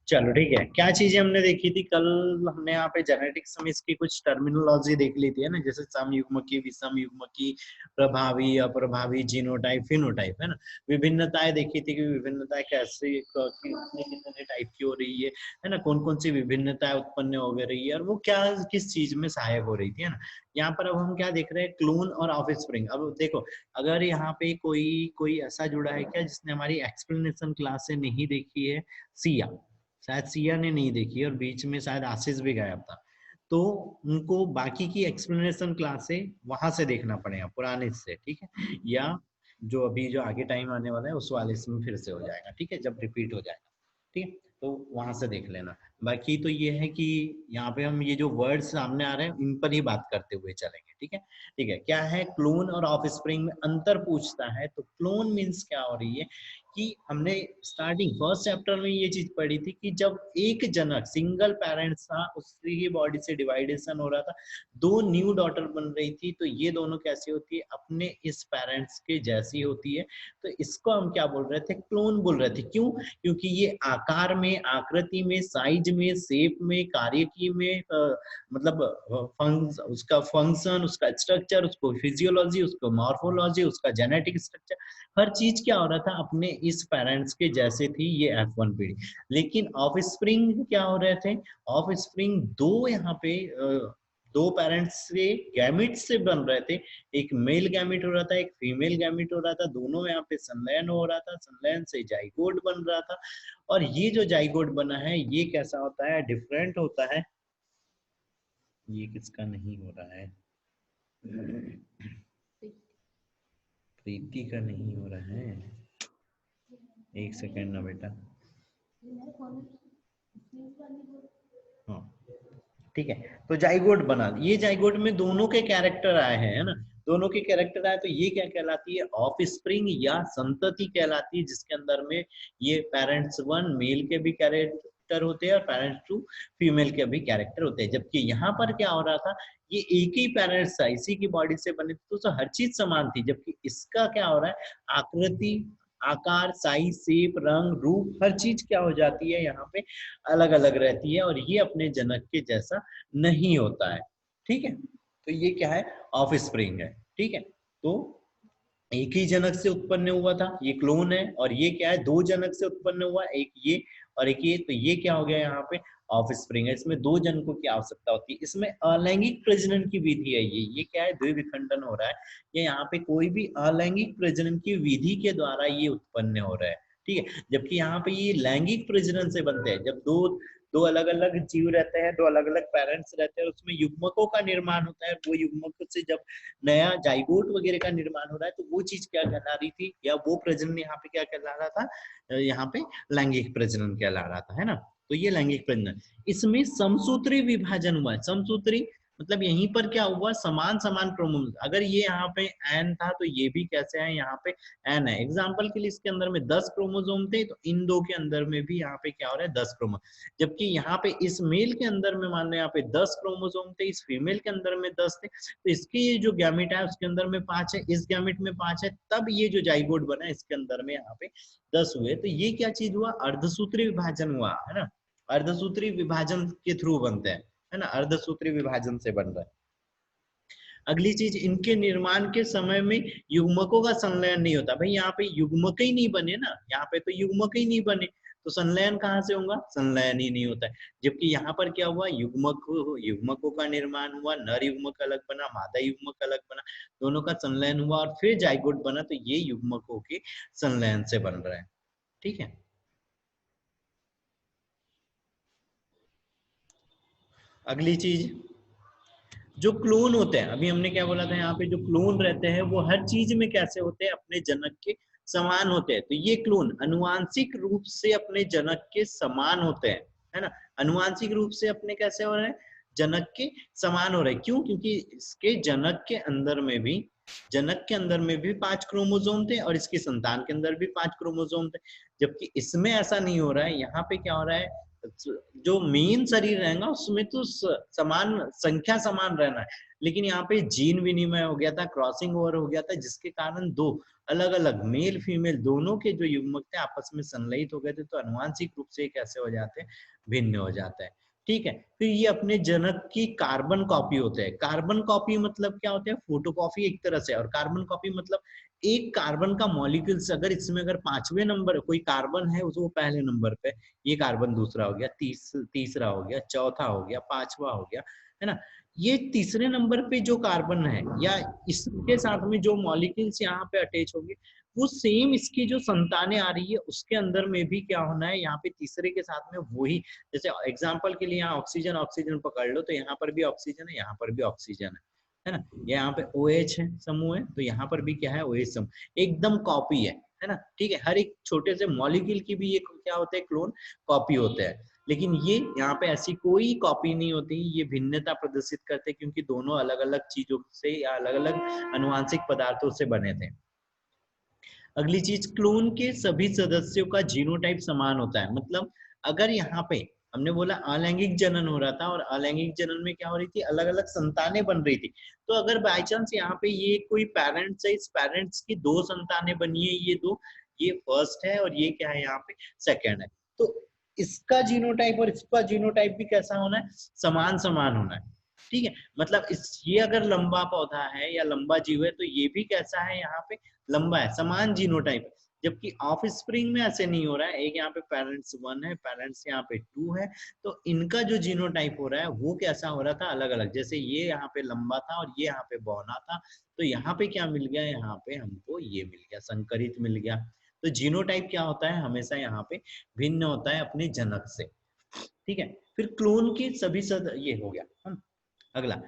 चलो ठीक है, क्या चीजें हमने देखी थी कल? हमने यहाँ पे जेनेटिक्स में इसकी कुछ टर्मिनोलॉजी देख ली थी, है ना, जैसे समयुग्मकी, विषमयुग्मकी, प्रभावी, अप्रभावी, जीनोटाइप, फिनोटाइप, है ना। विभिन्नताएं देखी थी कि विभिन्नताएं कैसे कितने कितने टाइप की हो रही है ना, कौन कौन सी विभिन्नताएं उत्पन्न हो रही है और वो क्या किस चीज में सहायक हो रही थी, है ना। यहाँ पर अब हम क्या देख रहे हैं, क्लोन और ऑफस्प्रिंग। अब देखो, अगर यहाँ पे कोई कोई ऐसा जुड़ा है क्या जिसने हमारी एक्सप्लेनेशन क्लास से नहीं देखी है? सिया, शायद सिया ने नहीं देखी और बीच में शायद आशीष भी गायब था, तो उनको बाकी की एक्सप्लेनेशन क्लास से वहां से देखना पड़ेगा, पुराने से, ठीक है, या जो अभी जो आगे टाइम आने वाला है उस वाले में फिर से हो जाएगा, ठीक है, जब रिपीट हो जाएगा, ठीक है, तो वहां से देख लेना। बाकी तो ये है कि यहाँ पे हम ये जो वर्ड सामने आ रहे हैं इन पर ही बात करते हुए चलेंगे, ठीक है। ठीक है, क्या है क्लोन और ऑफस्प्रिंग में अंतर पूछता है, तो क्लोन मीन्स क्या हो रही है कि हमने स्टार्टिंग फर्स्ट चैप्टर में ये चीज पढ़ी थी कि जब एक जनक सिंगल पेरेंट्स था, उसकी बॉडी से डिवाइडेशन हो रहा था, दो न्यू डॉटर बन रही थी, तो ये दोनों कैसी होती है, अपने इस पेरेंट्स के जैसी होती है, तो इसको हम क्या बोल रहे थे, क्लोन बोल रहे थे। क्यों? क्योंकि ये आकार में, आकृति में, साइज में, शेप में, कार्यकी में, मतलब उसका फंक्शन, उसका स्ट्रक्चर, उसको फिजियोलॉजी, उसको मॉर्फोलॉजी, उसका जेनेटिक स्ट्रक्चर, हर चीज क्या हो रहा था, अपने इस पेरेंट्स के जैसे थी ये F1 पीढ़ी। लेकिन ऑफ स्प्रिंग क्या हो रहे थे, ऑफ स्प्रिंग दो यहाँ पे दो पेरेंट्स से गैमिट से बन रहे थे, एक मेल गैमिट हो रहा था, एक फीमेल गैमिट हो रहा था, दोनों यहाँ पे संलयन हो रहा था, संलयन से जाइगोट बन रहा था, और ये जो जाइगोट बना है ये कैसा होता है, डिफरेंट होता है। ये किसका नहीं हो रहा है, प्रीति का नहीं हो रहा है, एक सेकेंड ना बेटा। हाँ ठीक है, तो जाइगोट बना, ये जाइगोट में दोनों के कैरेक्टर आए हैं, है ना, दोनों के कैरेक्टर आए, तो ये क्या कहलाती है, ऑफ स्प्रिंग या संतति कहलाती है, जिसके अंदर में ये पेरेंट्स वन मेल के भी कैरेक्टर होते हैं और पेरेंट्स टू फीमेल के भी कैरेक्टर होते हैं। जबकि यहाँ पर क्या हो रहा था, ये एक ही पेरेंट्स था, इसी की बॉडी से बने थे, तो हर चीज समान थी, जबकि इसका क्या हो रहा है, आकृति, आकार, साइज, शेप, रंग, रूप, हर चीज क्या हो जाती है यहाँ पे, अलग अलग रहती है, और ये अपने जनक के जैसा नहीं होता है, ठीक है। तो ये क्या है, ऑफ स्प्रिंग है, ठीक है। तो एक ही जनक से उत्पन्न हुआ था, ये क्लोन है, और ये क्या है, दो जनक से उत्पन्न हुआ, एक ये और एक ये, तो ये क्या हो गया यहाँ पे, ऑफ स्प्रिंग है। इसमें दो जनकों की आवश्यकता होती है, इसमें अलैंगिक प्रजनन की विधि है, ये क्या है, द्विविखंडन हो रहा है, ये यहाँ पे कोई भी अलैंगिक प्रजनन की विधि के द्वारा ये उत्पन्न हो रहा है, ठीक है। जबकि यहाँ पे ये लैंगिक प्रजनन से बनते हैं, जब दो दो अलग अलग जीव रहते हैं, दो अलग अलग पेरेंट्स रहते हैं, उसमें युग्मकों का निर्माण होता है, वो युग्मक से जब नया जाइगोट वगैरह का निर्माण हो रहा है, तो वो चीज क्या कहला रही थी, या वो प्रजनन यहाँ पे क्या कहला रहा था, यहाँ पे लैंगिक प्रजनन कहला रहा था, है ना। तो ये लैंगिक प्रजनन, इसमें समसूत्री विभाजन हुआ है, समसूत्री मतलब यहीं पर क्या हुआ, समान समान क्रोमोसोम, अगर ये यहाँ पे एन था तो ये भी कैसे है, यहाँ पे एन है। एग्जाम्पल के लिए इसके अंदर में 10 क्रोमोसोम थे, तो इन दो के अंदर में भी यहाँ पे क्या हो रहा है, 10 क्रोमोसोम, जबकि यहाँ पे इस मेल के अंदर में मान लो यहाँ पे 10 क्रोमोसोम थे, इस फीमेल के अंदर में 10 थे, तो इसके ये जो गैमिट है उसके अंदर में 5 है, इस गैमिट में 5 है, तब ये जो जाइगोट बना इसके अंदर में यहाँ पे 10 हुए। तो ये क्या चीज हुआ, अर्धसूत्री विभाजन हुआ, है ना, अर्धसूत्री विभाजन के थ्रू बनते हैं, है ना, अर्धसूत्री विभाजन से बन रहा है। अगली चीज, इनके निर्माण के समय में युग्मकों का संलयन नहीं होता, भाई यहाँ पे युग्मक ही नहीं बने ना, यहाँ पे तो युग्मक ही नहीं बने, तो संलयन कहाँ से होगा, संलयन ही नहीं होता है। जबकि यहाँ पर क्या हुआ, युग्मकों का निर्माण हुआ, नर युग्मक अलग बना, मादा युग्मक अलग बना, दोनों का संलयन हुआ और फिर जाइगोट बना, तो ये युग्मकों के संलयन से बन रहा है, ठीक है। अगली चीज, जो क्लोन होते हैं, अभी हमने क्या बोला था, यहाँ पे जो क्लोन रहते हैं वो हर चीज में कैसे होते हैं, अपने जनक के समान होते हैं, तो ये क्लोन अनुवांशिक रूप से अपने जनक के समान होते हैं, है ना, अनुवांशिक रूप से अपने कैसे हो रहे हैं, जनक के समान हो रहे हैं। क्यों? क्योंकि इसके जनक के अंदर में भी 5 क्रोमोसोम थे और इसकी संतान के अंदर भी 5 क्रोमोसोम थे, जबकि इसमें ऐसा नहीं हो रहा है। यहाँ पे क्या हो रहा है, जो मेन शरीर रहेगा उसमें तो समान संख्या समान रहना है, लेकिन यहाँ पे जीन विनिमय हो गया था, क्रॉसिंग ओवर हो गया था, जिसके कारण दो अलग अलग मेल फीमेल दोनों के जो युग्मक थे आपस में संलयित हो गए थे, तो अनुवांशिक रूप से कैसे हो जाते हैं, भिन्न हो जाता है। ठीक है, फिर ये अपने जनक की कार्बन कॉपी होते हैं। कार्बन कॉपी मतलब क्या होता है, फोटोकॉपी एक तरह से, और कार्बन कॉपी मतलब एक कार्बन का मॉलिक्यूल्स अगर इसमें अगर 5वें नंबर कोई कार्बन है उसको पहले नंबर पे, ये कार्बन दूसरा हो गया, तीसरा हो गया, चौथा हो गया, पांचवा हो गया, है ना। ये तीसरे नंबर पे जो कार्बन है या इसके साथ में जो मॉलिक्यूल्स यहाँ पे अटैच होंगे, वो सेम इसकी जो संतानें आ रही है उसके अंदर में भी क्या होना है, यहाँ पे तीसरे के साथ में वही, जैसे एग्जांपल के लिए यहाँ ऑक्सीजन ऑक्सीजन पकड़ लो, तो यहाँ पर भी ऑक्सीजन है, यहाँ पर भी ऑक्सीजन है ना। यहाँ पे OH है समूह है, तो यहाँ पर भी क्या है, OH समूह, एकदम कॉपी है ना। ठीक है, हर एक छोटे से मॉलिक्यूल की भी ये क्या होते हैं, क्लोन कॉपी होते हैं, लेकिन ये यहाँ पे ऐसी कोई कॉपी नहीं होती, ये भिन्नता प्रदर्शित करते क्योंकि दोनों अलग अलग चीजों से या अलग अलग अनुवांशिक पदार्थों से बने थे। अगली चीज, क्लोन के सभी सदस्यों का जीनोटाइप समान होता है। मतलब अगर यहाँ पे हमने बोला अलैंगिक जनन हो रहा था, और अलैंगिक जनन में क्या हो रही थी, अलग अलग संतानें बन रही थी, तो अगर बाई चांस यहाँ पे ये कोई पेरेंट्स है, इस पेरेंट्स की दो संतानें बनी है, ये दो, ये फर्स्ट है और ये क्या है यहाँ पे सेकंड है, तो इसका जीनोटाइप और इसका जीनोटाइप भी कैसा होना है, समान समान होना है। ठीक है, मतलब इस ये अगर लंबा पौधा है या लंबा जीव है, तो ये भी कैसा है, यहाँ पे लंबा है, समान जीनोटाइप। जबकि ऑफ स्प्रिंग में ऐसे नहीं हो रहा है, एक यहाँ पे पेरेंट्स 1 है, पेरेंट्स यहाँ पे 2 है, तो इनका जो जीनोटाइप हो रहा है वो कैसा हो रहा था, अलग अलग। जैसे ये यहाँ पे लंबा था और ये यहाँ पे बौना था, तो यहाँ पे क्या मिल गया, यहाँ पे हमको ये मिल गया, संकरित मिल गया। तो जीनोटाइप क्या होता है, हमेशा यहाँ पे भिन्न होता है अपने जनक से। ठीक है, फिर क्लोन के सभी ये हो गया। अगला,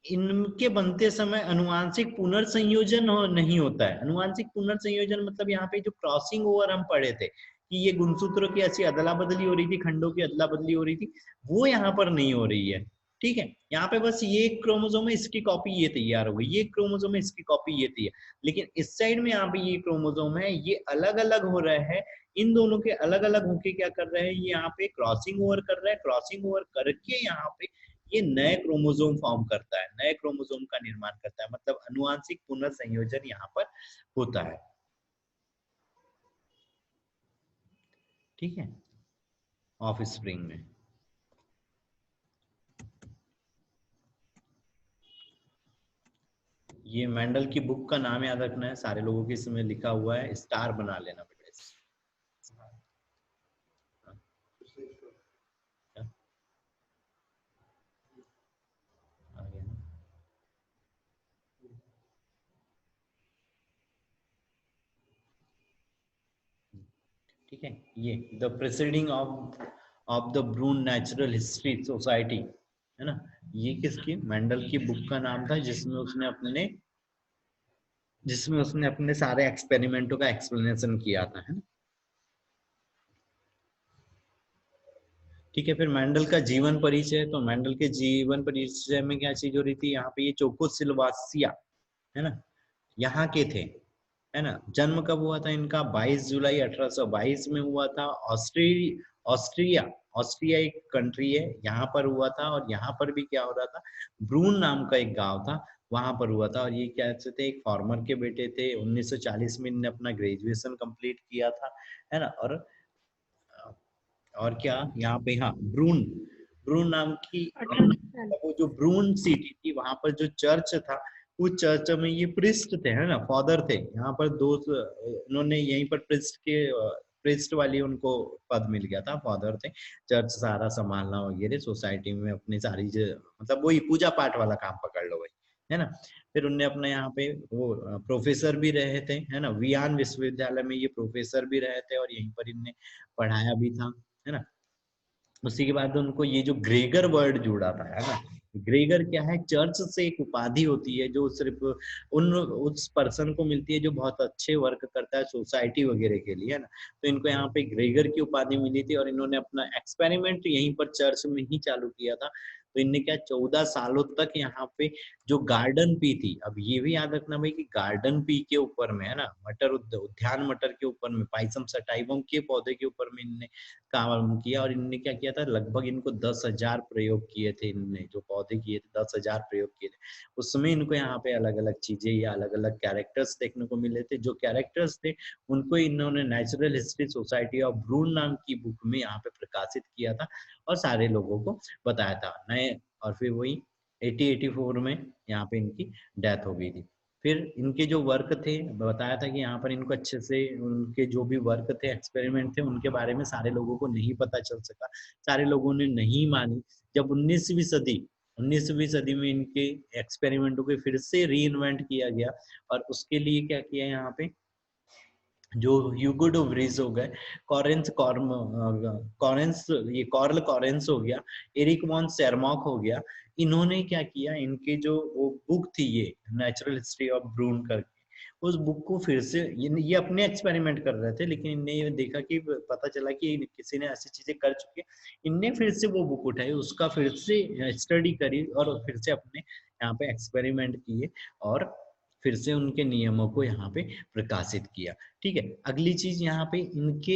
इनके बनते समय अनुवांशिक पुनर्संयोजन नहीं होता है। अनुवांशिक पुनर्संयोजन मतलब यहाँ पे जो क्रॉसिंग ओवर हम पढ़े थे कि ये गुणसूत्रों की ऐसी अदला बदली हो रही थी, खंडों की अदला बदली हो रही थी, वो यहाँ पर नहीं हो रही है। ठीक है, यहाँ पे बस ये क्रोमोसोम है, इसकी कॉपी ये तैयार हो गई, ये क्रोमोसोम है, इसकी कॉपी ये तैयार, लेकिन इस साइड में यहाँ पे ये क्रोमोसोम है, ये अलग अलग हो रहे हैं। इन दोनों के अलग अलग होके क्या कर रहे हैं, ये यहाँ पे क्रॉसिंग ओवर कर रहे हैं, क्रॉसिंग ओवर करके यहाँ पे ये नए क्रोमोसोम फॉर्म करता है, नए क्रोमोसोम का निर्माण करता है, मतलब अनुवांशिक पुनर्संयोजन यहाँ पर होता है। ठीक है, ऑफ स्प्रिंग में। ये मेंडल की बुक का नाम याद रखना है, सारे लोगों के इसमें लिखा हुआ है, स्टार बना लेना बेटा। ठीक है, ये the presiding of the Brune natural history society है ना, ये किसकी, मेंडल की बुक का नाम था, जिसमें उसने अपने सारे एक्सपेरिमेंटों का एक्सप्लेनेशन किया था, है ना। ठीक है, फिर मेंडल का जीवन परिचय, तो मेंडल के जीवन परिचय में क्या चीज हो रही थी, यहाँ पे ये चोकोसिल्वासिया है ना, यहाँ के थे, है ना। जन्म कब हुआ था इनका, 22 जुलाई 1822 में हुआ था। ऑस्ट्रिया ऑस्ट्रिया एक कंट्री है, यहाँ पर हुआ था, और यहाँ पर भी क्या हो रहा था, ब्रून नाम का एक गांव था, वहां पर हुआ था। और ये क्या थे, एक फार्मर के बेटे थे। 1940 में इन्होंने अपना ग्रेजुएशन कंप्लीट किया था, है ना। और क्या यहाँ पे, हाँ, ब्रून ब्रून नाम की, वो जो ब्रून सिटी थी वहां पर जो चर्च था, उस चर्च में ये प्रिस्ट थे, है ना, फादर थे। यहाँ पर दो उन्होंने यहीं पर प्रिस्ट वाली उनको पद मिल गया था, फादर थे। चर्च सारा संभालना वगैरह, सोसाइटी में अपनी सारी मतलब वही पूजा पाठ वाला काम पकड़ लो भाई, है ना। फिर उनने अपने यहाँ पे वो प्रोफेसर भी रहे थे, है ना, वियान विश्वविद्यालय में ये प्रोफेसर भी रहे थे, और यहीं पर इनने पढ़ाया भी था, है ना। उसी के बाद उनको ये जो ग्रेगर वर्ड जुड़ा था, है ना। ग्रेगर क्या है, चर्च से एक उपाधि होती है जो सिर्फ उस पर्सन को मिलती है जो बहुत अच्छे वर्क करता है सोसाइटी वगैरह के लिए, है ना। तो इनको यहाँ पे ग्रेगर की उपाधि मिली थी, और इन्होंने अपना एक्सपेरिमेंट यहीं पर चर्च में ही चालू किया था। तो इनने क्या 14 सालों तक यहाँ पे जो गार्डन पी थी, अब ये भी याद रखना भाई कि गार्डन पी के ऊपर में है ना, मटर उद्यान मटर के ऊपर में, पाइसम सटाइवम के पौधे के ऊपर में इनने काम किया। और इनने क्या किया था, लगभग इनको 10,000 प्रयोग किए थे, इनने जो पौधे किए थे 10,000 प्रयोग किए थे। उसमें इनको यहाँ पे अलग अलग चीजें या अलग अलग कैरेक्टर्स देखने को मिले थे। जो कैरेक्टर्स थे उनको इन्होंने नेचुरल हिस्ट्री सोसाइटी ऑफ ब्रून नाम की बुक में यहाँ पे प्रकाशित किया था और सारे लोगों को बताया था नए। और फिर वही 1884 में यहाँ पे इनकी डेथ हो गई थी। फिर इनके जो वर्क थे, बताया था कि यहाँ पर इनको अच्छे से उनके जो भी वर्क थे, एक्सपेरिमेंट थे, उनके बारे में सारे लोगों को नहीं पता चल सका, सारे लोगों ने नहीं मानी। जब 19वीं सदी में इनके एक्सपेरिमेंटों को फिर से री इन्वेंट किया गया। और उसके लिए क्या किया यहाँ पे, जो ह्यूगो डू व्रीज हो गए, कॉरेंस ये कॉर्ल कॉरेंस हो गया, एरिक वॉन सेरमॉक हो गया, इन्होंने क्या किया, इनके जो वो बुक थी ये नेचुरल हिस्ट्री ऑफ ब्रून करके, उस बुक को फिर से ये अपने एक्सपेरिमेंट कर रहे थे, लेकिन इनने ये देखा कि पता चला कि किसी ने ऐसी चीजें कर चुकी है। इनने फिर से वो बुक उठाई, उसका फिर से स्टडी करी और फिर से अपने यहाँ पे एक्सपेरिमेंट किए और फिर से उनके नियमों को यहाँ पे प्रकाशित किया। ठीक है, अगली चीज यहाँ पे इनके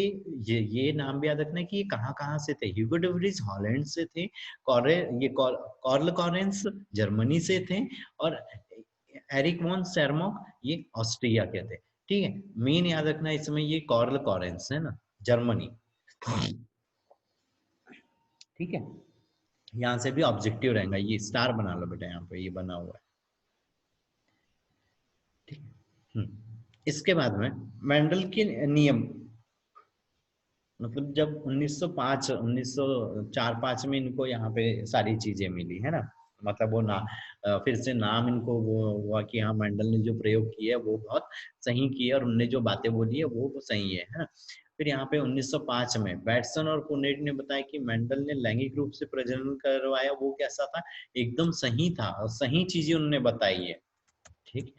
ये नाम भी याद रखना है कि ये कहाँ से थे। ह्यूगो डू व्रीज हॉलैंड से थे, कॉर्ल कॉरेंस जर्मनी से थे और एरिक वॉन सेरमॉक ये ऑस्ट्रिया के थे। ठीक है, मेन याद रखना इसमें ये कॉर्ल कॉरेंस है ना, जर्मनी। ठीक है, यहाँ से भी ऑब्जेक्टिव रहेगा, ये स्टार बना लो बेटा, यहाँ पे ये बना हुआ है। इसके बाद में मेंडल के नियम, मतलब जब 1904-5 में इनको यहाँ पे सारी चीजें मिली है ना, मतलब वो ना फिर से नाम इनको वो हुआ कि हाँ मेंडल ने जो प्रयोग किया है वो बहुत सही किया और उनने जो बातें बोली है वो सही है ना। फिर यहाँ पे 1905 में बैटसन और पुनेट ने बताया कि मेंडल ने लैंगिक रूप से प्रजनन करवाया, वो कैसा था, एकदम सही था और सही चीजें उन्होंने बताई है। ठीक है,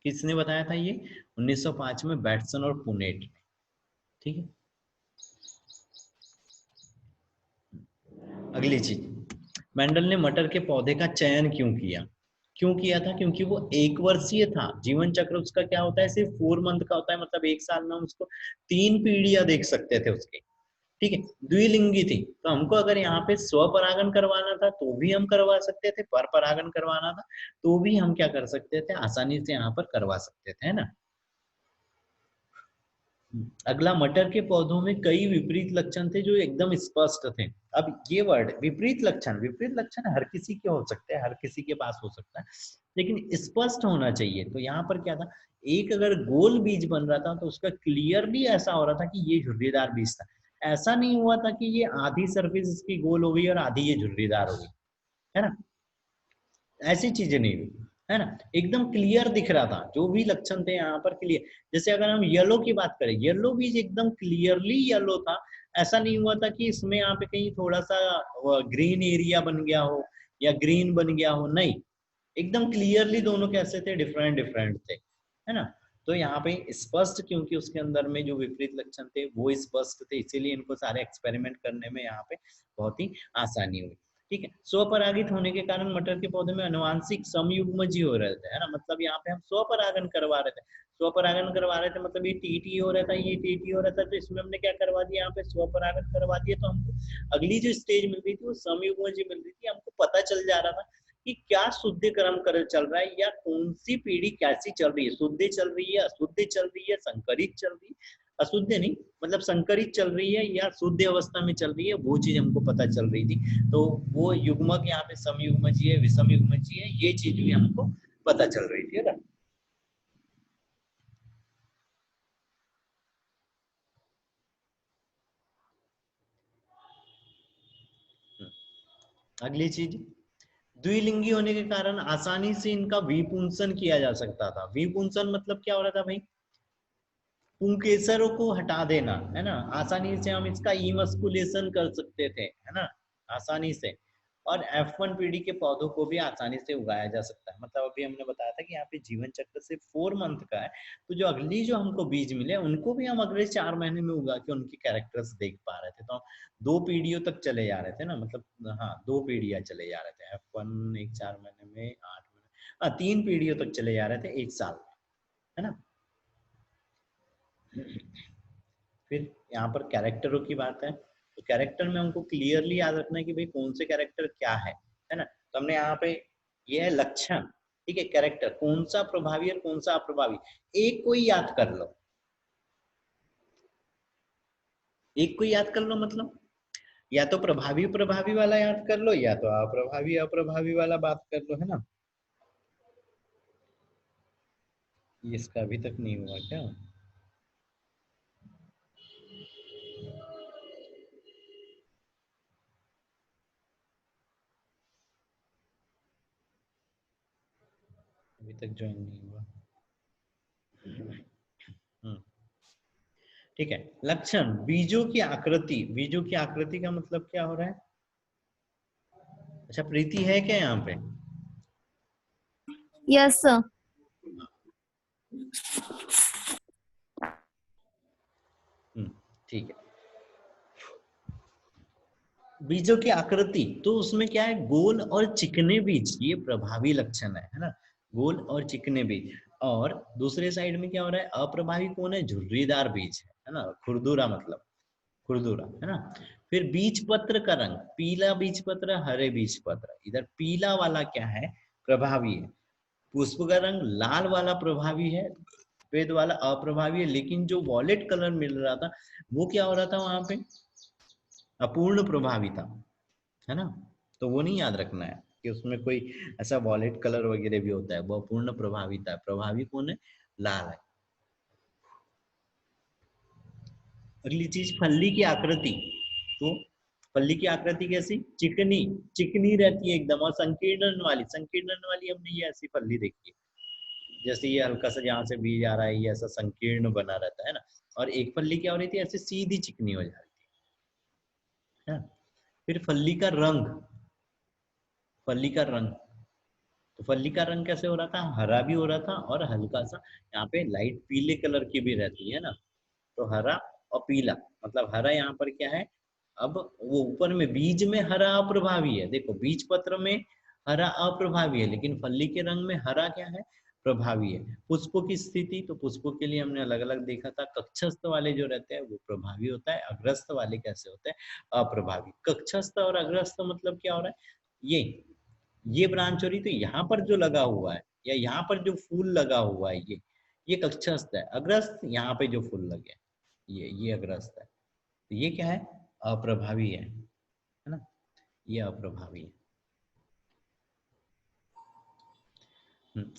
किसने बताया था ये, 1905 में बैटसन और पुनेट ने। ठीक है, अगली चीज, मेंडल ने मटर के पौधे का चयन क्यों किया था, क्योंकि वो 1 वर्षीय था। जीवन चक्र उसका क्या होता है, सिर्फ 4 मंथ का होता है, मतलब 1 साल में हम उसको 3 पीढ़ियां देख सकते थे उसके। ठीक है, द्विलिंगी थी, तो हमको अगर यहाँ पे स्वपरागन करवाना था तो भी हम करवा सकते थे, पर परागन करवाना था तो भी हम क्या कर सकते थे, आसानी से यहाँ पर करवा सकते थे, है ना। अगला, मटर के पौधों में कई विपरीत लक्षण थे जो एकदम स्पष्ट थे। अब ये वर्ड विपरीत लक्षण हर किसी के हो सकते हैं, हर किसी के पास हो सकता है, लेकिन स्पष्ट होना चाहिए। तो यहाँ पर क्या था, एक अगर गोल बीज बन रहा था तो उसका क्लियरली ऐसा हो रहा था कि ये झुर्रीदार बीज था। ऐसा नहीं हुआ था कि ये आधी सरफेस इसकी गोल हो गई और आधी ये झुर्रीदार हो गई, है ना, ऐसी चीजें नहीं हुई, है ना, एकदम क्लियर दिख रहा था, जो भी लक्षण थे यहाँ पर क्लियर। जैसे अगर हम येलो की बात करें, येलो बीज एकदम क्लियरली येलो था, ऐसा नहीं हुआ था कि इसमें यहाँ पे कहीं थोड़ा सा ग्रीन एरिया बन गया हो या ग्रीन बन गया हो, नहीं, एकदम क्लियरली दोनों कैसे थे, डिफरेंट डिफरेंट थे, है ना। तो यहाँ पे स्पष्ट, क्योंकि उसके अंदर में जो विपरीत लक्षण थे वो स्पष्ट थे, इसीलिए इनको सारे एक्सपेरिमेंट करने में यहाँ पे बहुत ही आसानी हुई। ठीक है, स्वपरागित होने के कारण मटर के पौधे में अनुवांशिक समयुग्मजी हो रहे थे, है ना, मतलब यहाँ पे हम स्वपरागन करवा रहे थे, मतलब ये टीटी हो रहा था, ये टीटी हो रहा था, तो इसमें हमने क्या करवा दिया, यहाँ पे स्वपरागन करवा दिया, तो हमको अगली जो स्टेज मिल रही थी वो समयुग्मजी मिल रही थी, हमको पता चल जा रहा था कि क्या शुद्धिकरण कर चल रहा है या कौन सी पीढ़ी कैसी चल रही है, शुद्ध चल रही है, अशुद्ध चल रही है, संकरित चल रही है, अशुद्ध नहीं मतलब संकरित चल रही है या शुद्ध अवस्था में चल रही है, वो चीज हमको पता चल रही थी। तो वो युग्मक यहाँ पे समयुग्मजी है, विषम युग्मजी है, ये चीज भी हमको पता चल रही थी, है ना। अगली चीज, द्विलिंगी होने के कारण आसानी से इनका विपुंसन किया जा सकता था। विपुंसन मतलब क्या हो रहा था भाई, पुंकेसरों को हटा देना, है ना, आसानी से हम इसका इमस्कुलेशन कर सकते थे, है ना, आसानी से। और F1 पीढ़ी के पौधों को भी आसानी से उगाया जा सकता है। मतलब अभी हमने बताया था कि यहाँ पे जीवन चक्र सिर्फ 4 मंथ का है, तो जो अगली जो हमको बीज मिले उनको भी हम अगले 4 महीने में उगा के उनके कैरेक्टर्स देख पा रहे थे। तो 2 पीढ़ियों तक चले जा रहे थे ना, मतलब हाँ 2 पीढ़ियाँ चले जा रहे थे। F1 एक 4 महीने में, 8 महीने, हाँ 3 पीढ़ियों तक चले जा रहे थे 1 साल में, है ना। फिर यहाँ पर कैरेक्टरों की बात है, तो कैरेक्टर में हमको क्लियरली याद रखना है कि भाई कौन से कैरेक्टर क्या है ना। तो हमने यहाँ पे ये है लक्षण, ठीक है, कैरेक्टर कौन सा प्रभावी और कौन सा अप्रभावी, एक को ही याद कर लो, एक को याद कर लो, मतलब या तो प्रभावी प्रभावी वाला याद कर लो या तो अप्रभावी अप्रभावी वाला बात कर लो, है ना। इसका अभी तक नहीं हुआ क्या? अभी तक ज्वाइन नहीं हुआ। हम्म, ठीक है। लक्षण, बीजों की आकृति, बीजों की आकृति का मतलब क्या हो रहा है? अच्छा प्रीति है क्या यहाँ पे? Yes sir. ठीक है। बीजों की आकृति, तो उसमें क्या है, गोल और चिकने बीज, ये प्रभावी लक्षण है ना, गोल और चिकने बीज। और दूसरे साइड में क्या हो रहा है, अप्रभावी कौन है, झुर्रीदार बीज है ना, खुरदुरा, मतलब खुरदुरा, है ना। फिर बीज पत्र का रंग, पीला बीज पत्र, हरे बीज पत्र, इधर पीला वाला क्या है, प्रभावी है। पुष्प का रंग लाल वाला प्रभावी है, श्वेत वाला अप्रभावी है। लेकिन जो वॉलेट कलर मिल रहा था वो क्या हो रहा था वहां पे, अपूर्ण प्रभावी था, है ना। तो वो नहीं याद रखना है कि उसमें कोई ऐसा वॉलेट कलर वगैरह भी होता है, वो अपूर्ण प्रभावी था। प्रभावी कौन है, लाल है। अगली चीज फल्ली की आकृति, तो फल्ली की आकृति कैसी, चिकनी, चिकनी रहती है एकदम, और संकीर्णन वाली, संकीर्णन वाली हमने ये ऐसी फल्ली देखी है, जैसे ये हल्का सा जहाँ से बीज आ रहा है ये ऐसा संकीर्ण बना रहता है ना। और एक फल्ली क्या हो रही थी, ऐसे सीधी चिकनी हो जा रही थी, है। फिर फल्ली का रंग, फल्ली का रंग, तो फल्ली का रंग कैसे हो रहा था, हरा भी हो रहा था और हल्का सा यहाँ पे लाइट पीले कलर की भी रहती है ना। तो हरा और पीला, मतलब हरा यहाँ पर क्या है, अब वो ऊपर में बीज में हरा अप्रभावी है, देखो बीज पत्र में हरा अप्रभावी है, लेकिन फल्ली के रंग में हरा क्या है, प्रभावी है। पुष्पों की स्थिति, तो पुष्पों के लिए हमने अलग अलग देखा था, कक्षस्थ वाले जो रहते हैं वो प्रभावी होता है, अग्रस्थ वाले कैसे होते हैं, अप्रभावी। कक्षस्थ और अग्रस्थ मतलब क्या हो रहा है, ये ब्रांच हो रही, तो यहाँ पर जो लगा हुआ है या यहाँ पर जो फूल लगा हुआ है ये कक्षस्थ है। अग्रस्त यहाँ पे जो फूल लगे हैं, ये अग्रस्त है, तो ये क्या है, अप्रभावी है ना, ये अप्रभावी है।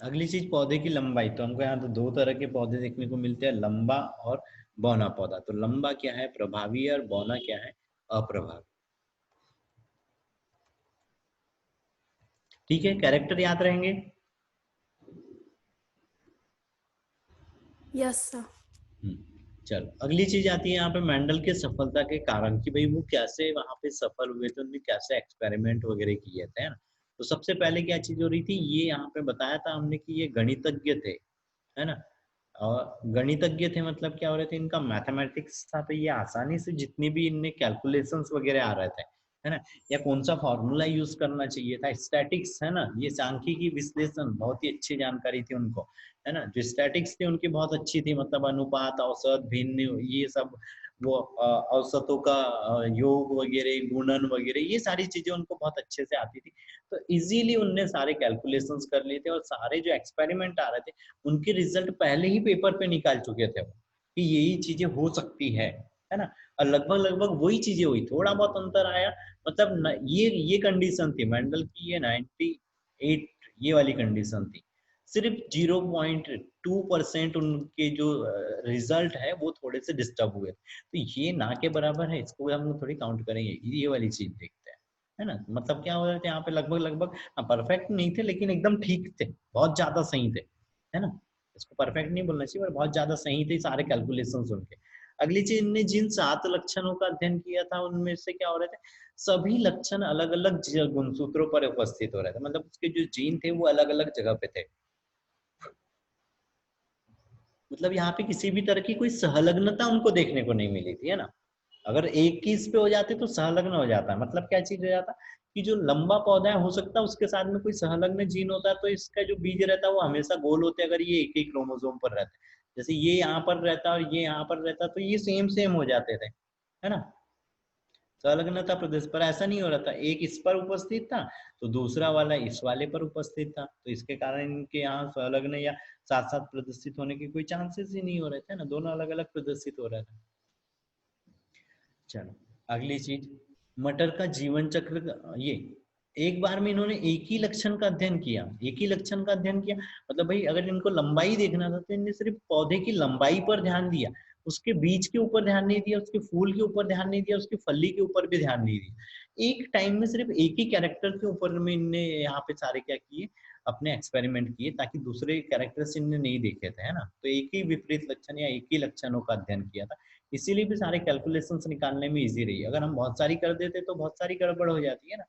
अगली चीज पौधे की लंबाई, तो हमको यहाँ तो 2 तरह के पौधे देखने को मिलते हैं, लंबा और बौना पौधा। तो लंबा क्या है, प्रभावी है, और बौना क्या है, अप्रभावी। ठीक है, कैरेक्टर याद रहेंगे। Yes sir. चलो अगली चीज आती है यहाँ पे मेंडल के सफलता के कारण, कि भाई वो कैसे वहां पे सफल हुए थे, उन्होंने कैसे एक्सपेरिमेंट वगैरह किए थे, है ना। तो सबसे पहले क्या चीज हो रही थी, ये यहाँ पे बताया था हमने कि ये गणितज्ञ थे, है ना। और गणितज्ञ थे मतलब क्या हो रहे थे, इनका मैथमेटिक्स था, तो ये आसानी से जितनी भी इनमें कैलकुलेशंस वगैरह आ रहे थे, है ना, या कौन सा फॉर्मूला यूज करना चाहिए था, स्टैटिक्स, है ना, ये सांख्यिकी विश्लेषण बहुत ही अच्छी जानकारी थी उनको, है ना। जो स्टैटिक्स थी उनकी बहुत अच्छी थी, मतलब अनुपात, औसत, भिन्न, ये सब, वो औसतों का योग वगैरह, गुणन वगैरह, ये सारी चीजें उनको बहुत अच्छे से आती थी। तो इजीली उनने सारे कैलकुलेशंस कर लिए थे, और सारे जो एक्सपेरिमेंट आ रहे थे उनके रिजल्ट पहले ही पेपर पे निकाल चुके थे वो, कि यही चीजें हो सकती है ना। और लगभग लगभग वही चीजें हुई, थोड़ा बहुत अंतर आया, मतलब ये कंडीशन थी मेंडल की, ये 98 ये वाली कंडीशन थी। सिर्फ 0.2% उनके जो रिजल्ट है वो थोड़े से डिस्टर्ब हुए, तो ये ना के बराबर है, इसको हम थोड़ी काउंट करेंगे, ये वाली चीज देखते हैं, है ना। मतलब क्या हो रहा था यहाँ पे, लगभग लगभग परफेक्ट नहीं थे लेकिन एकदम ठीक थे, बहुत ज्यादा सही थे, है ना। इसको परफेक्ट नहीं बोलना चाहिए, पर बहुत ज्यादा सही थे सारे कैलकुलेशंस उनके। अगली चीज, इनने जिन 7 लक्षणों का अध्ययन किया था उनमें से क्या हो रहे थे, सभी लक्षण अलग अलग गुणसूत्रों पर उपस्थित हो रहे थे, मतलब उसके जो जीन थे वो अलग अलग जगह पे थे। मतलब यहाँ पे किसी भी तरह की कोई संलग्नता उनको देखने को नहीं मिली थी, है ना। अगर एक ही इस पे हो जाते तो संलग्न हो जाता, मतलब क्या चीज हो जाता कि जो लंबा पौधा है हो सकता है उसके साथ में कोई संलग्न जीन होता है, तो इसका जो बीज रहता है वो हमेशा गोल होते हैं, अगर ये एक ही क्रोमोसोम पर रहते हैं। जैसे ये यहाँ पर रहता और ये यहाँ पर रहता तो ये सेम सेम हो जाते थे, है ना। संलग्नता प्रदेश पर ऐसा नहीं हो रहा था, एक इस पर उपस्थित था तो दूसरा वाला इस वाले पर उपस्थित था, तो इसके कारण इनके यहाँ संलग्न या साथ साथ प्रदर्शित होने के कोई चांसेस ही नहीं हो रहे थे ना, दोनों अलग अलग प्रदर्शित हो रहे थे। चलो अगली चीज, मटर का जीवन चक्र ये एक बार में इन्होंने एक ही लक्षण का अध्ययन किया, एक ही लक्षण का अध्ययन किया, मतलब भाई अगर इनको लंबाई देखना था तो इन्होंने सिर्फ पौधे की लंबाई पर ध्यान दिया, उसके बीज के ऊपर ध्यान नहीं दिया, उसके फूल के ऊपर ध्यान नहीं दिया, उसकी फली के ऊपर भी ध्यान नहीं दिया। एक टाइम में सिर्फ एक ही कैरेक्टर के ऊपर में इनने यहाँ पे सारे क्या किए, अपने एक्सपेरिमेंट किए, ताकि दूसरे कैरेक्टर्स इनने नहीं देखे थे, है ना। तो एक ही विपरीत लक्षण या एक ही लक्षणों का अध्ययन किया था, इसीलिए भी सारे कैलकुलेशंस निकालने में इजी रही। अगर हम बहुत सारी कर देते तो बहुत सारी गड़बड़ हो जाती है ना।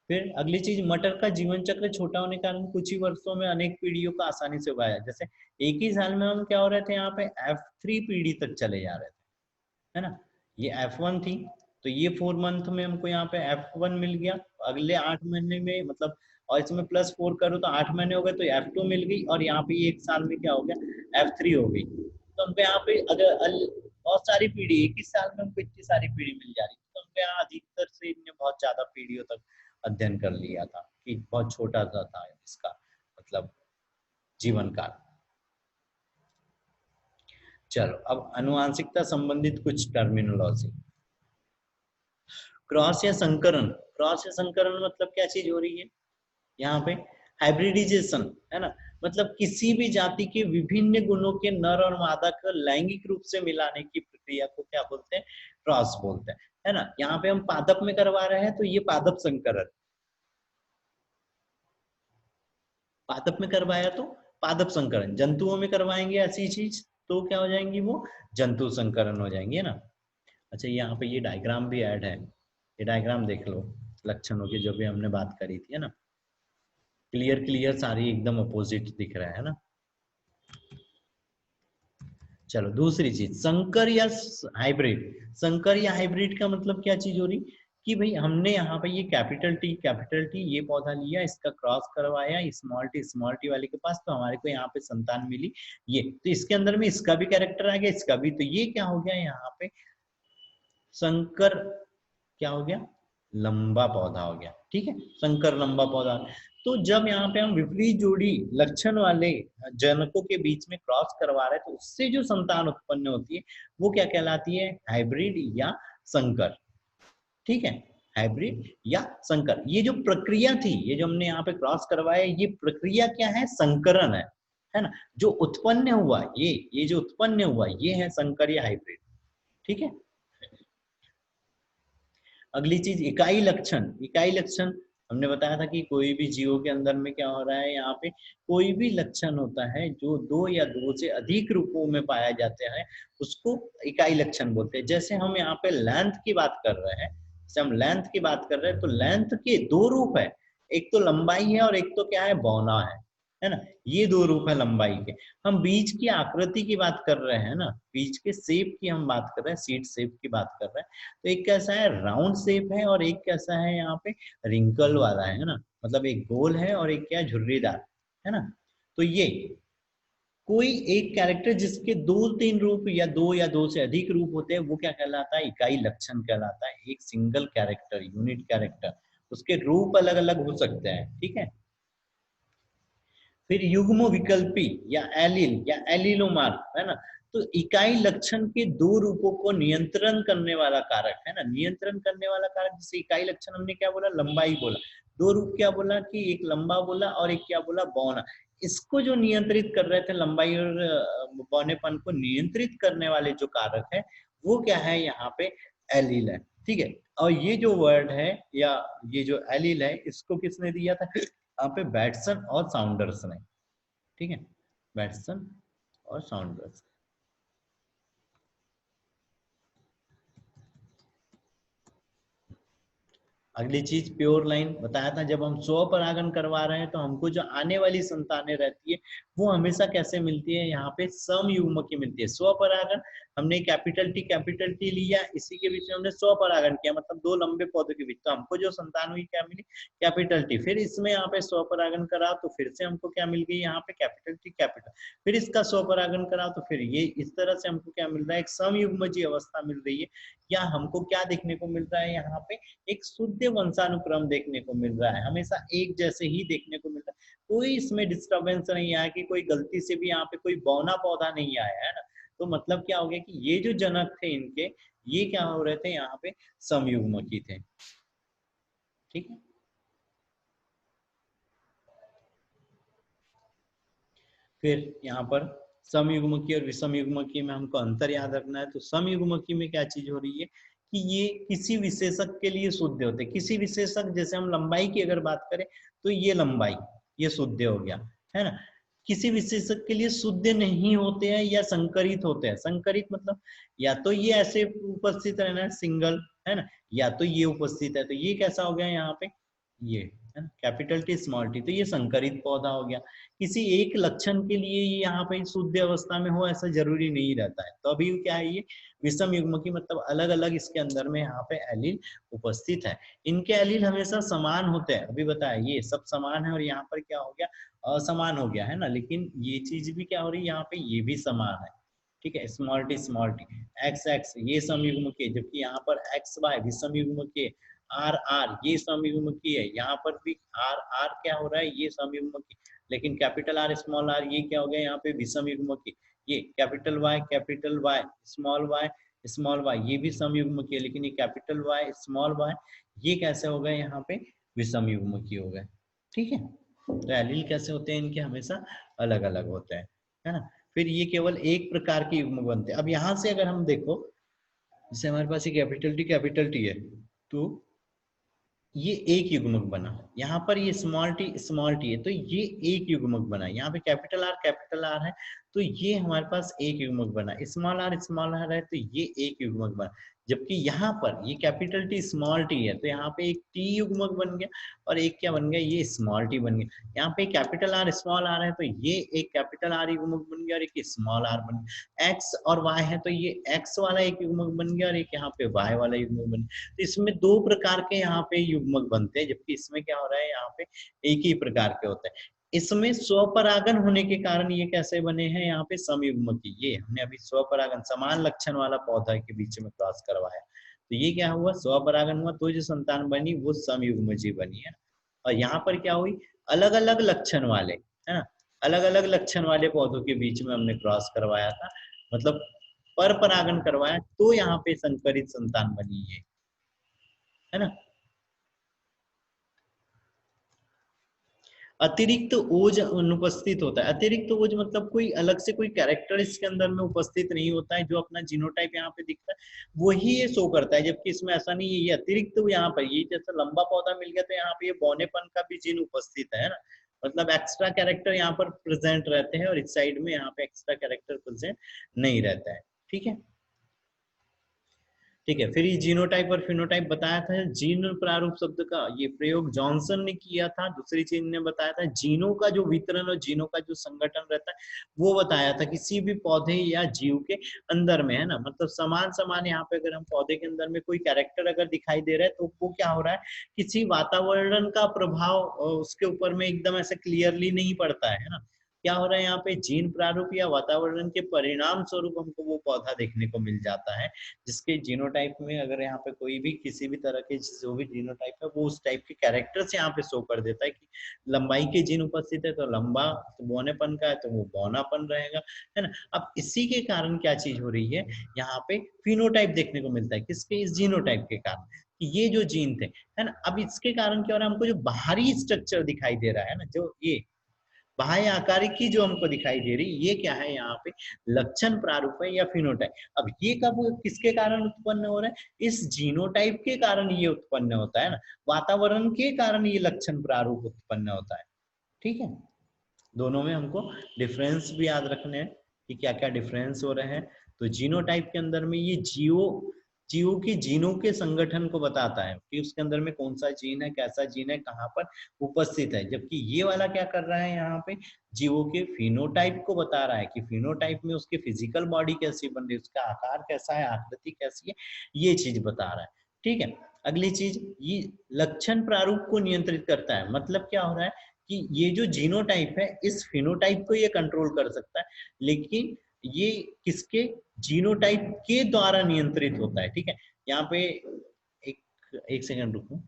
फिर अगली चीज, मटर का जीवन चक्र छोटा होने के कारण कुछ ही वर्षों में अनेक पीढ़ियों का आसानी से उगाया, जैसे एक ही साल में हम क्या हो रहे थे, यहाँ पे F3 पीढ़ी तक चले जा रहे थे, है ना। ये F1 थी, तो ये 4 मंथ में हमको यहाँ पे F1 मिल गया, अगले 8 महीने में मतलब, और इसमें +4 करो तो 8 महीने हो गए तो F2 मिल गई, और यहाँ पे एक साल में क्या हो गया, F3 हो गई। तो हमको यहाँ पे अगर बहुत सारी पीढ़ी एक ही साल में हमको इतनी सारी पीढ़ी मिल जा रही, तो हमको यहाँ अधिकतर से इनने बहुत ज्यादा पीढ़ियों तक अध्ययन कर लिया था, कि बहुत छोटा सा था इसका मतलब जीवन काल। चलो अब अनुवांशिकता संबंधित कुछ टर्मिनोलॉजी। क्रॉस या संकरण, क्रॉस या संकरण मतलब क्या चीज हो रही है यहाँ पे, हाइब्रिडाइजेशन, है ना। मतलब किसी भी जाति के विभिन्न गुणों के नर और मादा को लैंगिक रूप से मिलाने की प्रक्रिया को क्या बोलते हैं, क्रॉस बोलते हैं, है ना। यहाँ पे हम पादप में करवा रहे हैं तो ये पादप संकरण, पादप में करवाया तो पादप संकरण, जंतुओं में करवाएंगे ऐसी चीज तो क्या हो जाएंगी, वो जंतु संकरण हो जाएंगे, है ना। अच्छा यहाँ पे ये डायग्राम भी ऐड है, ये डायग्राम देख लो लक्षणों की जो भी हमने बात करी थी, है ना। क्लियर क्लियर सारी एकदम अपोजिट दिख रहा है ना। चलो दूसरी चीज, संकर या हाइब्रिड। संकर या हाइब्रिड का मतलब क्या चीज हो रही कि भाई हमने यहाँ पे ये कैपिटल टी ये पौधा लिया, इसका क्रॉस करवाया स्मॉल टी वाले के पास, तो हमारे को यहाँ पे संतान मिली ये, तो इसके अंदर में इसका भी कैरेक्टर आ गया, इसका भी, तो ये क्या हो गया यहाँ पे संकर, क्या हो गया, लंबा पौधा हो गया, ठीक है, संकर लंबा पौधा। तो जब यहाँ पे हम विपरीत जोड़ी लक्षण वाले जनकों के बीच में क्रॉस करवा रहे हैं तो उससे जो संतान उत्पन्न होती है वो क्या कहलाती है, हाइब्रिड या संकर, ठीक है। हाइब्रिड या संकर, ये जो प्रक्रिया थी, ये जो हमने यहाँ पे क्रॉस करवाया, ये प्रक्रिया क्या है, संकरण है ना। जो उत्पन्न हुआ ये जो उत्पन्न हुआ ये है संकर या हाइब्रिड, ठीक है। अगली चीज, इकाई लक्षण। इकाई लक्षण हमने बताया था कि कोई भी जीवों के अंदर में क्या हो रहा है, यहाँ पे कोई भी लक्षण होता है जो 2 या 2 से अधिक रूपों में पाया जाता है उसको इकाई लक्षण बोलते हैं। जैसे हम यहाँ पे लेंथ की बात कर रहे हैं, जैसे हम लेंथ की बात कर रहे हैं तो लेंथ के 2 रूप है, एक तो लंबाई है और एक तो क्या है, बौना है ना। ये 2 रूप है लंबाई के। हम बीज की आकृति की बात कर रहे हैं ना, बीज के शेप की हम बात कर रहे हैं, सीड शेप की बात कर रहे हैं, तो एक कैसा है, राउंड शेप है, और एक कैसा है यहाँ पे रिंकल वाला है ना, मतलब एक गोल है और एक क्या झुर्रीदार, है ना। तो ये कोई एक कैरेक्टर जिसके 2-3 रूप या दो से अधिक रूप होते हैं वो क्या कहलाता है, इकाई लक्षण कहलाता है। एक सिंगल कैरेक्टर, यूनिट कैरेक्टर, उसके रूप अलग अलग हो सकते हैं, ठीक है। फिर युग्म विकल्पी या एलिलोमार, है ना। तो इकाई लक्षण के 2 रूपों को नियंत्रण करने वाला कारक, है ना, नियंत्रण करने वाला कारक, जैसे इकाई लक्षण हमने क्या बोला, लंबाई बोला, 2 रूप क्या बोला कि एक लंबा बोला और एक क्या बोला, बौना। इसको जो नियंत्रित कर रहे थे, लंबाई और बौनेपन को नियंत्रित करने वाले जो कारक है वो क्या है, यहाँ पे एलील है, ठीक है। और ये जो वर्ड है या ये जो एलील है इसको किसने दिया था, यहाँ पे बैटसन और साउंडर्स ने, ठीक है, बैटसन और साउंडर्स। अगली चीज प्योर लाइन बताया था, जब हम स्वपरागण करवा रहे हैं तो हमको जो आने वाली संतानें रहती है वो हमेशा कैसे मिलती है, यहाँ पे समयुग्म की मिलती है। स्वपरागण हमने कैपिटल टी लिया, इसी के बीच में हमने स्वपरागण किया, मतलब दो लंबे पौधों के बीच, तो हमको जो संतान हुई क्या मिली, कैपिटल टी। फिर इसमें यहाँ पे स्वपरागण करा तो फिर से हमको क्या मिल गई, यहाँ पे कैपिटल टी कैपिटल। फिर इसका स्वपरागण करा तो फिर ये इस तरह से हमको क्या मिल रहा है, एक समयुग्मजीय अवस्था मिल रही है। या हमको क्या देखने को मिल रहा है, यहाँ पे एक शुद्ध वंशानुक्रम देखने को मिल रहा है, हमेशा एक जैसे ही देखने को मिल रहा है। कोई इसमें डिस्टर्बेंस नहीं आया कि कोई गलती से भी यहाँ पे कोई बौना पौधा नहीं आया है ना। तो मतलब क्या हो गया कि ये जो जनक थे इनके, ये क्या हो रहे थे, यहाँ पे समयुग्मकी थे। ठीक है, फिर यहाँ पर समयुग्मकी और विषमयुग्मकी में हमको अंतर याद रखना है। तो समयुग्मकी में क्या चीज हो रही है कि ये किसी विशेषक के लिए शुद्ध होते हैं। किसी विशेषक, जैसे हम लंबाई की अगर बात करें तो ये लंबाई, ये शुद्ध हो गया, है ना। किसी विशेषक के लिए शुद्ध नहीं होते हैं या संकरित होते हैं। संकरित मतलब या तो ये ऐसे उपस्थित रहना है सिंगल, है ना, या तो ये उपस्थित है। तो ये कैसा हो गया यहाँ पे, ये है ना, कैपिटल टी स्मॉल टी, तो ये संकरित पौधा हो गया। किसी एक लक्षण के लिए ये यहाँ पे शुद्ध अवस्था में हो ऐसा जरूरी नहीं रहता है। तो अभी क्या है, ये विषम युग्म की मतलब अलग अलग इसके अंदर में यहाँ पे एलील उपस्थित है। इनके एलील हमेशा समान होते हैं, अभी बताया ये सब समान है, और यहाँ पर क्या हो गया, असमान हो गया, है ना। लेकिन ये चीज भी क्या हो रही है, यहाँ पे ये भी समान है। ठीक है, स्मॉल टी एक्स एक्स ये समयुग्म के, जबकि यहाँ पर एक्स वाई विषम युग्म के, आर आर ये समयुग्म की है, यहाँ पर भी आर आर क्या हो रहा है, ये समयुग्म की। लेकिन कैपिटल आर स्मॉल आर ये क्या हो गया, यहाँ पे विषम युग्म की। ये कैपिटल वाई स्मॉल वाई ये भी समयुग्म की है, लेकिन ये कैपिटल वाई स्मॉल वाई ये कैसे हो गए, यहाँ पे विषम युग्म की हो गए। ठीक है, तो एलील कैसे होते हैं इनके, हमेशा अलग अलग होते हैं, है ना। फिर ये केवल एक प्रकार के युग्म बनते हैं। अब यहाँ से अगर हम देखो, जैसे हमारे पास ये कैपिटल टी है, तो ये एक युग्मक बना। यहाँ पर ये स्मॉल टी है, तो ये एक युग्मक बना। यहाँ पे कैपिटल आर है, तो ये हमारे पास एक युग्मक बना। स्मॉल आर है, तो ये एक युग्मक बना। जबकि यहाँ पर ये कैपिटल टी स्मॉल टी है, तो यहाँ पे एक टी युग्मक बन गया, और एक क्या बन गया, ये स्मॉल टी बन गया। यहाँ पे कैपिटल आर स्मॉल आर है, तो ये एक कैपिटल आर युग्मक बन गया, और एक स्मॉल आर बन गया। एक्स और वाई है, तो ये एक्स वाला एक युग्मक बन गया, और एक यहाँ पे वाई वाला युग्मक बन गया। तो इसमें दो प्रकार के यहाँ पे युग्मक बनते हैं, जबकि इसमें क्या हो रहा है, यहाँ पे एक ही प्रकार के होते हैं। इसमें स्वपरागन होने के कारण ये कैसे बने हैं, यहाँ पे समयुग्मकी। ये हमने अभी स्वपरागन समान लक्षण वाला पौधा के बीच में क्रॉस करवाया, तो ये क्या हुआ, स्वपरागन हुआ, तो जो संतान बनी वो समयुग्मजी बनी है। और यहाँ पर क्या हुई, अलग अलग लक्षण वाले, है ना, अलग अलग लक्षण वाले पौधों के बीच में हमने क्रॉस करवाया था, मतलब पर परागन करवाया, तो यहाँ पे संकरित संतान बनी है ना। अतिरिक्त ओज अनुपस्थित होता है। अतिरिक्त ओज मतलब कोई अलग से कोई कैरेक्टर इसके अंदर में उपस्थित नहीं होता है, जो अपना जीनोटाइप यहाँ पे दिखता है वही ये शो करता है, जबकि इसमें ऐसा नहीं है। ये अतिरिक्त यहाँ पर, ये जैसे लंबा पौधा मिल गया तो यहाँ पे ये बौनेपन का भी जीन उपस्थित है ना, मतलब एक्स्ट्रा कैरेक्टर यहाँ पर प्रेजेंट रहते हैं, और इस साइड में यहाँ पे एक्स्ट्रा कैरेक्टर प्रेजेंट नहीं रहता है। ठीक है, ठीक है। फिर ये जीनोटाइप और फिनोटाइप बताया था। जीन प्रारूप शब्द का ये प्रयोग जॉनसन ने किया था। दूसरी चीज ने बताया था जीनों का जो वितरण और जीनों का जो संगठन रहता है वो बताया था किसी भी पौधे या जीव के अंदर में, है ना। मतलब समान समान यहाँ पे अगर हम पौधे के अंदर में कोई कैरेक्टर अगर दिखाई दे रहा है तो वो क्या हो रहा है, किसी वातावरण का प्रभाव उसके ऊपर में एकदम ऐसे क्लियरली नहीं पड़ता है ना। क्या हो रहा है, यहाँ पे जीन प्रारूप या वातावरण के परिणाम स्वरूप हमको वो पौधा देखने को मिल जाता है, जिसके जीनोटाइप में अगर यहाँ पे कोई भी किसी भी तरह के जो भी जीनोटाइप है वो उस टाइप के कैरेक्टर्स यहाँ पे शो कर देता है कि लंबाई के जीन उपस्थित है तो लंबा, तो बौनेपन का है तो वो बौनापन रहेगा, है ना। अब इसी के कारण क्या चीज हो रही है, यहाँ पे फिनोटाइप देखने को मिलता है, किसके, इस जीनोटाइप के कारण, कि ये जो जीन थे, है ना। अब इसके कारण क्या हो रहा है, हमको जो बाहरी स्ट्रक्चर दिखाई दे रहा है ना, जो ये बाह्य आकारिकी जो हमको दिखाई दे रही, ये क्या है, यहाँ पे लक्षण प्रारूप है या फिनोटाइप। अब ये कब किसके कारण उत्पन्न हो रहा है, इस जीनोटाइप के कारण ये उत्पन्न होता है ना, वातावरण के कारण ये लक्षण प्रारूप उत्पन्न होता है। ठीक है, दोनों में हमको डिफरेंस भी याद रखने हैं कि क्या क्या डिफरेंस हो रहे हैं। तो जीनोटाइप के अंदर में ये जीवों के जीनों के संगठन को बताता है कि उसके अंदर में कौन सा जीन है, कैसा जीन है, कहाँ पर उपस्थित है। जबकि ये वाला क्या कर रहा है, यहाँ पे जीवों के फिनोटाइप को बता रहा है कि फिनोटाइप में उसकी फिजिकल बॉडी कैसी बन रही है, उसका आकार कैसा है, आकृति कैसी है, ये चीज बता रहा है। ठीक है, अगली चीज, ये लक्षण प्रारूप को नियंत्रित करता है। मतलब क्या हो रहा है कि ये जो जीनोटाइप है इस फिनोटाइप को ये कंट्रोल कर सकता है, लेकिन ये किसके, जीनोटाइप के द्वारा नियंत्रित होता है। ठीक है, यहाँ पे एक सेकंड रुको।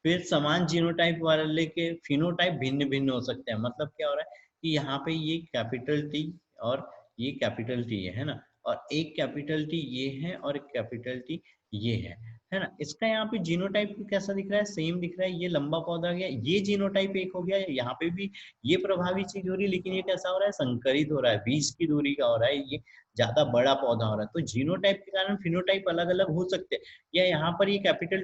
फिर समान जीनोटाइप वाले के फिनोटाइप भिन्न भिन्न हो सकते हैं। मतलब क्या हो रहा है कि यहाँ पे ये कैपिटल टी और ये कैपिटल टी है ना, और एक कैपिटल टी ये है और एक कैपिटल टी ये है ना। इसका यहाँ पे जीनोटाइप कैसा दिख रहा है, सेम दिख रहा है। ये लंबा पौधा गया, ये जीनोटाइप एक हो गया, यहाँ पे भी ये प्रभावी चीज हो रही है, लेकिन ये कैसा हो रहा है, संकरित हो रहा है, बीच की दूरी का हो रहा है, ये ज्यादा बड़ा पौधा हो रहा है। तो जीनोटाइप के कारण फिनोटाइप अलग अलग हो सकते हैं। या यहाँ पर ये कैपिटल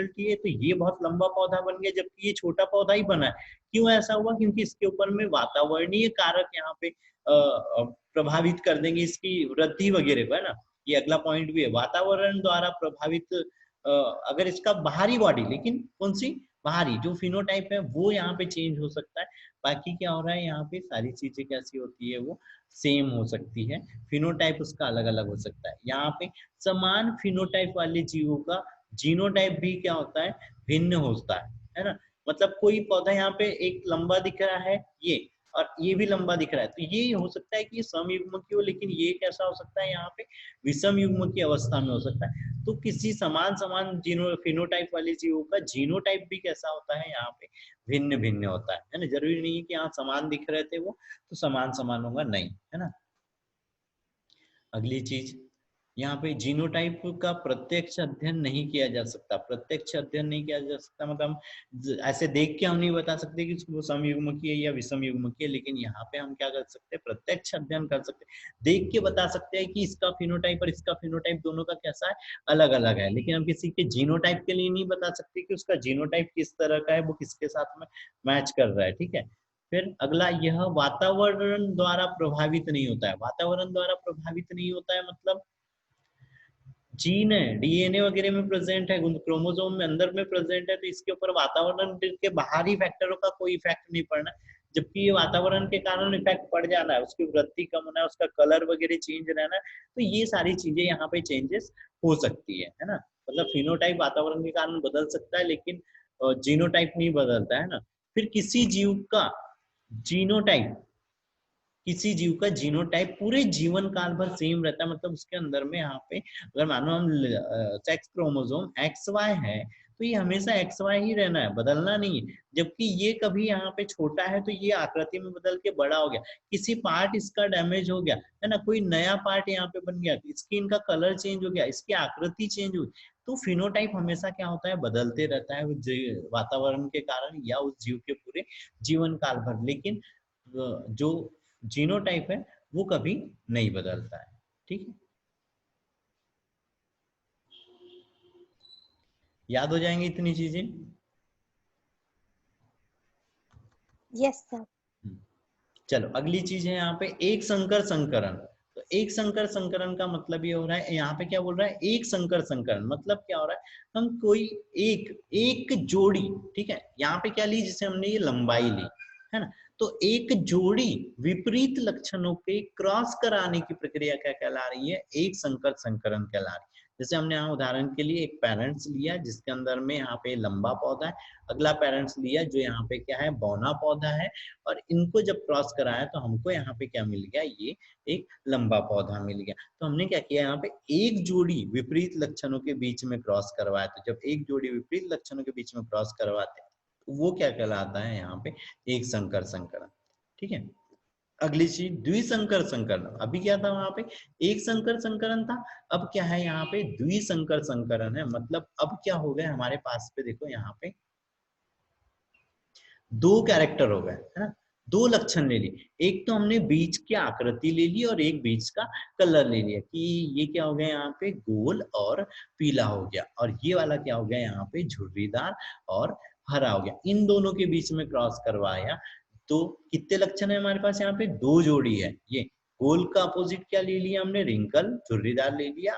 टी है तो ये बहुत लंबा पौधा बन गया, जबकि ये छोटा पौधा ही बना है। क्यों ऐसा हुआ, क्योंकि इसके ऊपर में वातावरणीय कारक यहाँ पे प्रभावित कर देंगे इसकी वृद्धि वगैरह को, है ना। ये अगला पॉइंट भी है, वातावरण द्वारा प्रभावित। अगर इसका बाहरी बॉडी, लेकिन कौन सी बाहरी जो फिनोटाइप है वो यहाँ पे चेंज हो सकता है। बाकी क्या हो रहा है, यहाँ पे सारी चीजें कैसी होती है, वो सेम हो सकती है। फिनोटाइप उसका अलग अलग हो सकता है। यहाँ पे समान फिनोटाइप वाले जीवों का जीनोटाइप भी क्या होता है, भिन्न होता है ना। मतलब कोई पौधा यहाँ पे एक लंबा दिख रहा है ये, और ये भी लंबा दिख रहा है, तो ये हो सकता है कि समयुग्मकीय हो, लेकिन ये कैसा हो सकता है, यहाँ पे विषम युग्म की अवस्था में हो सकता है। तो किसी समान समान जीनो फिनोटाइप वाले जीवों का जीनोटाइप भी कैसा होता है, यहाँ पे भिन्न भिन्न होता है ना। जरूरी नहीं है कि यहाँ समान दिख रहे थे वो तो समान समान होगा, नहीं, है ना। अगली चीज, यहाँ पे जीनोटाइप का प्रत्यक्ष अध्ययन नहीं किया जा सकता। प्रत्यक्ष अध्ययन नहीं किया जा सकता मतलब हम ऐसे देख के हम नहीं बता सकते कि वो समयुग्मकीय है या विषम युग्मकीय है, लेकिन यहाँ पे हम क्या कर सकते हैं, प्रत्यक्ष अध्ययन कर सकते हैं, देख के बता सकते हैं कि इसका फिनोटाइप और इसका फिनोटाइप दोनों का कैसा है, अलग अलग है। लेकिन हम किसी के जीनोटाइप के लिए नहीं बता सकते कि उसका जीनोटाइप किस तरह का है, वो किसके साथ में मैच कर रहा है। ठीक है, फिर अगला, यह वातावरण द्वारा प्रभावित नहीं होता है। वातावरण द्वारा प्रभावित नहीं होता है मतलब जीन है, डीएनए वगैरह में प्रेजेंट है, क्रोमोसोम में अंदर में प्रेजेंट है, तो इसके ऊपर वातावरण के बाहरी फैक्टरों का कोई इफेक्ट नहीं पड़ना। जबकि ये वातावरण के कारण इफेक्ट पड़ जाना है, उसकी वृद्धि कम होना है, उसका कलर वगैरह चेंज रहना है, तो ये सारी चीजें यहाँ पे चेंजेस हो सकती है ना। मतलब फिनोटाइप वातावरण के कारण बदल सकता है, लेकिन जीनोटाइप नहीं बदलता है ना। फिर किसी जीव का जीनोटाइप, किसी जीव का जीनोटाइप पूरे जीवन काल भर सेम रहता है। मतलब उसके अंदर में यहाँ पे अगर मानो हम सेक्स क्रोमोसोम XY है तो ये हमेशा XY ही रहना है, बदलना नहीं है। जबकि ये कभी यहाँ पे छोटा है तो ये आकृति में बदल के बड़ा हो गया, किसी पार्ट इसका डैमेज हो गया है ना, कोई नया पार्ट यहाँ पे बन गया, स्किन का कलर चेंज हो गया, इसकी आकृति चेंज हो गई। तो फिनोटाइप हमेशा क्या होता है, बदलते रहता है वातावरण के कारण या उस जीव के पूरे जीवन काल भर। लेकिन जो जीनोटाइप है वो कभी नहीं बदलता है। ठीक है, याद हो जाएंगे इतनी चीजें। Yes sir. चलो अगली चीज है यहाँ पे एक संकर संकरण। तो एक संकर संकरण का मतलब ये हो रहा है, यहाँ पे क्या बोल रहा है, एक संकर संकरण मतलब क्या हो रहा है, हम कोई एक एक जोड़ी, ठीक है, यहाँ पे क्या ली, जिसे हमने ये लंबाई ली है ना, तो एक जोड़ी विपरीत लक्षणों के क्रॉस कराने की प्रक्रिया क्या कहला रही है, एक संकर संकरण कहला रही है। जैसे हमने यहाँ उदाहरण के लिए एक पेरेंट्स लिया जिसके अंदर में यहाँ पे लंबा पौधा है, अगला पेरेंट्स लिया जो यहाँ पे क्या है, बौना पौधा है, और इनको जब क्रॉस कराया तो हमको यहाँ पे क्या मिल गया, ये एक लंबा पौधा मिल गया। तो हमने क्या किया, यहाँ पे एक जोड़ी विपरीत लक्षणों के बीच में क्रॉस करवाया। तो जब एक जोड़ी विपरीत लक्षणों के बीच में क्रॉस करवाते हैं तो वो क्या कहलाता है, यहाँ पे एक संकर संकरण। ठीक है, अगली चीज द्विसंकर संकरण। अभी क्या था वहां पे, एक संकर संकरण था, अब क्या है यहाँ पे द्विसंकर संकरण है। मतलब अब क्या हो गया हमारे पास पे, देखो यहाँ पे दो कैरेक्टर हो गए, है ना, दो लक्षण ले लिए। एक तो हमने बीज की आकृति ले ली और एक बीज का कलर ले लिया कि ये क्या हो गया, यहाँ पे गोल और पीला हो गया, और ये वाला क्या हो गया, यहाँ पे झुर्रीदार और हरा हो गया। इन दोनों के बीच में क्रॉस करवाया तो कितने लक्षण है हमारे पास, यहाँ पे दो जोड़ी है, ये गोल का अपोजिट क्या ले लिया हमने, रिंकल, झुर्रीदार ले लिया।